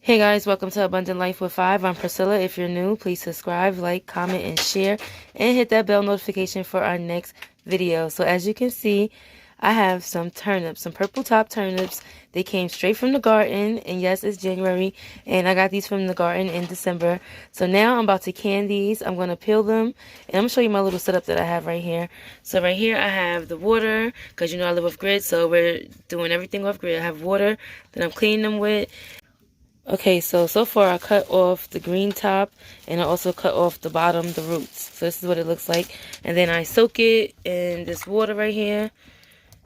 Hey guys, welcome to Abundant Life with 5. I'm Priscilla. If you're new, please subscribe, like, comment, and share, and hit that bell notification for our next video. So as you can see, I have some turnips, some purple top turnips. They came straight from the garden, and yes, it's January, and I got these from the garden in December. So now I'm about to can these. I'm going to peel them, and I'm going to show you my little setup that I have right here. So right here I have the water, because you know I live off grid, so we're doing everything off grid. I have water that I'm cleaning them with. Okay, so far I cut off the green top, and I also cut off the bottom, the roots. So this is what it looks like. And then I soak it in this water right here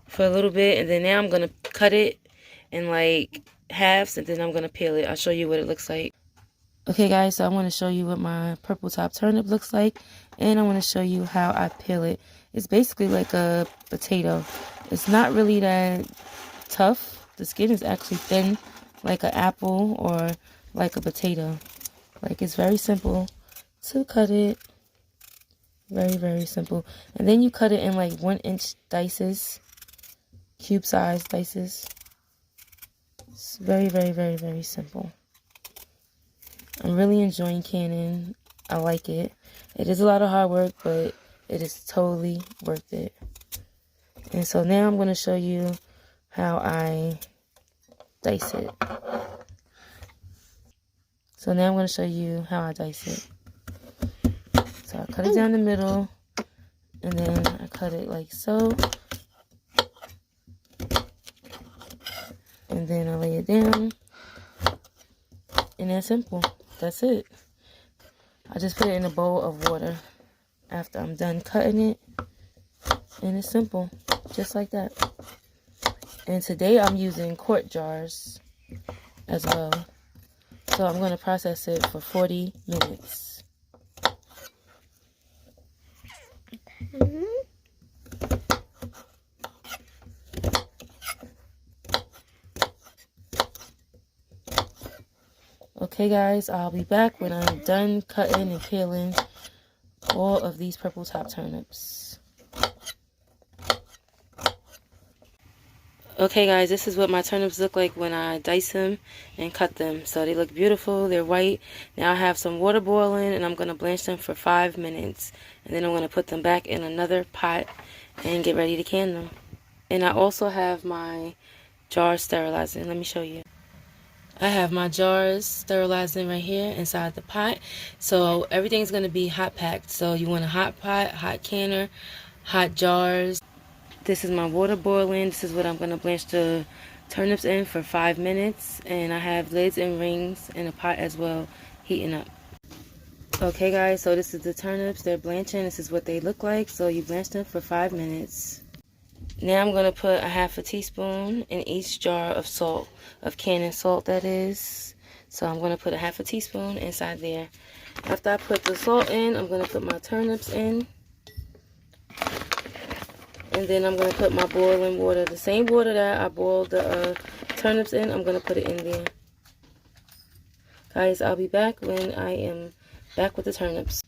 for a little bit, and then now I'm going to cut it in like halves, and then I'm going to peel it. I'll show you what it looks like. Okay guys, so I want to show you what my purple top turnip looks like, and I want to show you how I peel it. It's basically like a potato. It's not really that tough. The skin is actually thin, like an apple or like a potato. Like, it's very simple to cut it. Very, very simple. And then you cut it in like 1-inch dices, cube size dices. It's very, very, very, very simple. I'm really enjoying canning. I like it. It is a lot of hard work, but it is totally worth it. And so now I'm going to show you how I dice it. So now I'm going to show you how I dice it. So I cut it down the middle, and then I cut it like so. And then I lay it down. And that's simple. That's it. I just put it in a bowl of water after I'm done cutting it. And it's simple. Just like that. And today I'm using quart jars as well. So I'm going to process it for 40 minutes. Okay guys, I'll be back when I'm done cutting and peeling all of these purple top turnips. Okay guys, this is what my turnips look like when I dice them and cut them. So they look beautiful, they're white. Now I have some water boiling, and I'm going to blanch them for 5 minutes. And then I'm going to put them back in another pot and get ready to can them. And I also have my jars sterilizing. Let me show you. I have my jars sterilizing right here inside the pot. So everything's going to be hot packed. So you want a hot pot, hot canner, hot jars. This is my water boiling. This is what I'm going to blanch the turnips in for 5 minutes. And I have lids and rings in a pot as well, heating up. Okay guys, so this is the turnips. They're blanching. This is what they look like. So you blanch them for 5 minutes. Now I'm going to put a half a teaspoon in each jar of salt, of canning salt that is. So I'm going to put a half a teaspoon inside there. After I put the salt in, I'm going to put my turnips in. And then I'm going to put my boiling water, the same water that I boiled the turnips in, I'm going to put it in there. Guys, I'll be back when I am back with the turnips.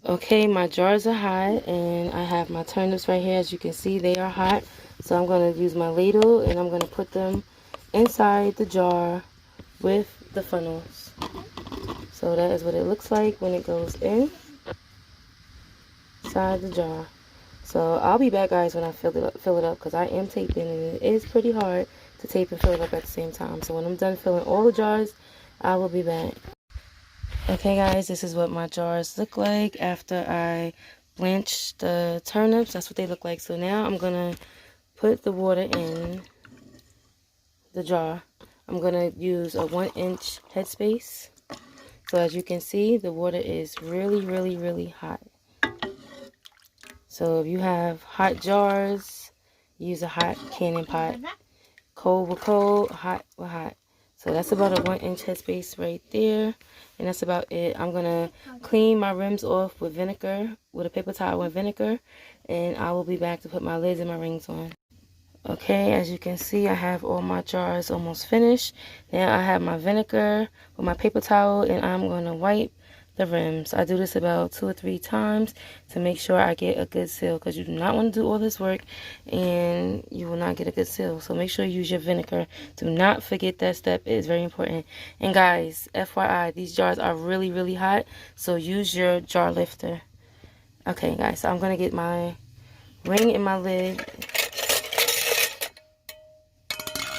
Okay, my jars are hot, and I have my turnips right here. As you can see, they are hot. So I'm going to use my ladle, and I'm going to put them inside the jar with the funnels. So that is what it looks like when it goes inside the jar. So I'll be back guys when I fill it up because I am taping, and it is pretty hard to tape and fill it up at the same time. So when I'm done filling all the jars, I will be back. Okay guys, this is what my jars look like after I blanch the turnips. That's what they look like. So now I'm going to put the water in the jar. I'm going to use a 1-inch headspace. So as you can see, the water is really, really, really hot. So if you have hot jars, use a hot canning pot. Cold with cold, hot with hot. So that's about a 1-inch headspace right there. And that's about it. I'm going to clean my rims off with vinegar, with a paper towel with vinegar. And I will be back to put my lids and my rings on. Okay, as you can see, I have all my jars almost finished. Now I have my vinegar with my paper towel, and I'm going to wipe the rims. I do this about 2 or 3 times to make sure I get a good seal, because you do not want to do all this work and you will not get a good seal. So make sure you use your vinegar. Do not forget that step. It is very important. And guys, FYI, these jars are really, really hot, so use your jar lifter. Okay, guys, so I'm going to get my ring in my lid,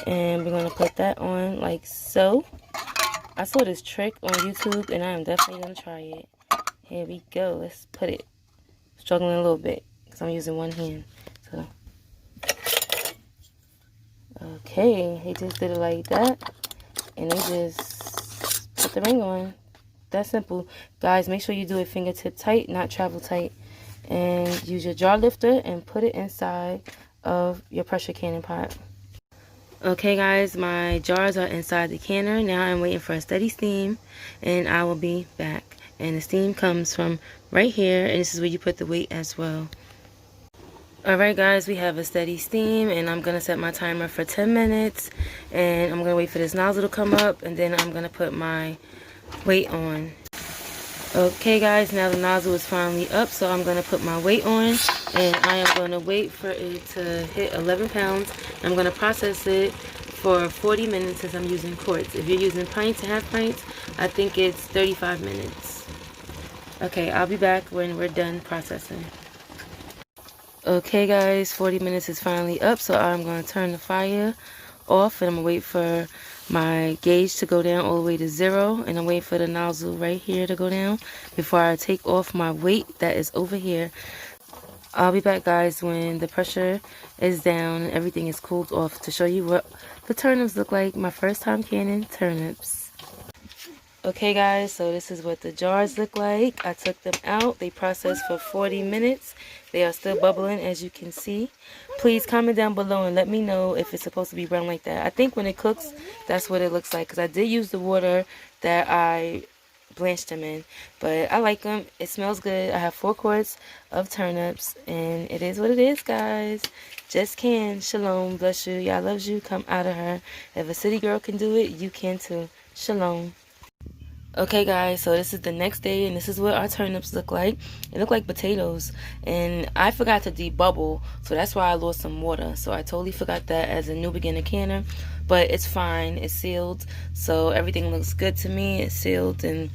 and we're going to put that on like so. I saw this trick on YouTube, and I am definitely going to try it. Here we go. Let's put it. Struggling a little bit because I'm using one hand. So, okay, they just did it like that, and they just put the ring on. That's simple. Guys, make sure you do it fingertip tight, not travel tight. And use your jar lifter and put it inside of your pressure canning pot. Okay guys, my jars are inside the canner. Now I'm waiting for a steady steam, and I will be back. And the steam comes from right here, and this is where you put the weight as well. Alright guys, we have a steady steam, and I'm going to set my timer for 10 minutes. And I'm going to wait for this nozzle to come up, and then I'm going to put my weight on. Okay guys, now the nozzle is finally up, so I'm going to put my weight on, and I am going to wait for it to hit 11 pounds. I'm going to process it for 40 minutes since I'm using quarts. If you're using pints and half pints, I think it's 35 minutes. Okay, I'll be back when we're done processing. Okay guys, 40 minutes is finally up, so I'm going to turn the fire off, and I'm going to wait for my gauge to go down all the way to 0, and I'm waiting for the nozzle right here to go down before I take off my weight that is over here. I'll be back guys when the pressure is down and everything is cooled off to show you what the turnips look like. My first time canning turnips. Okay guys, so this is what the jars look like. I took them out. They processed for 40 minutes. They are still bubbling, as you can see. Please comment down below and let me know if it's supposed to be brown like that. I think when it cooks, that's what it looks like, because I did use the water that I blanched them in. But I like them. It smells good. I have 4 quarts of turnips, and it is what it is, guys. Just can. Shalom. Bless you. Y'all loves you. Come out of her. If a city girl can do it, you can too. Shalom. Okay guys, so this is the next day, and this is what our turnips look like. They look like potatoes, and I forgot to debubble, so that's why I lost some water. So I totally forgot that as a new beginner canner, but it's fine. It's sealed, so everything looks good to me. It's sealed, and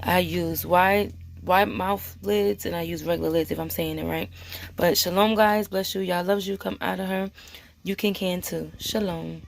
I use wide mouth lids, and I use regular lids, if I'm saying it right. But shalom guys, bless you. Y'all loves you. Come out of her. You can too. Shalom.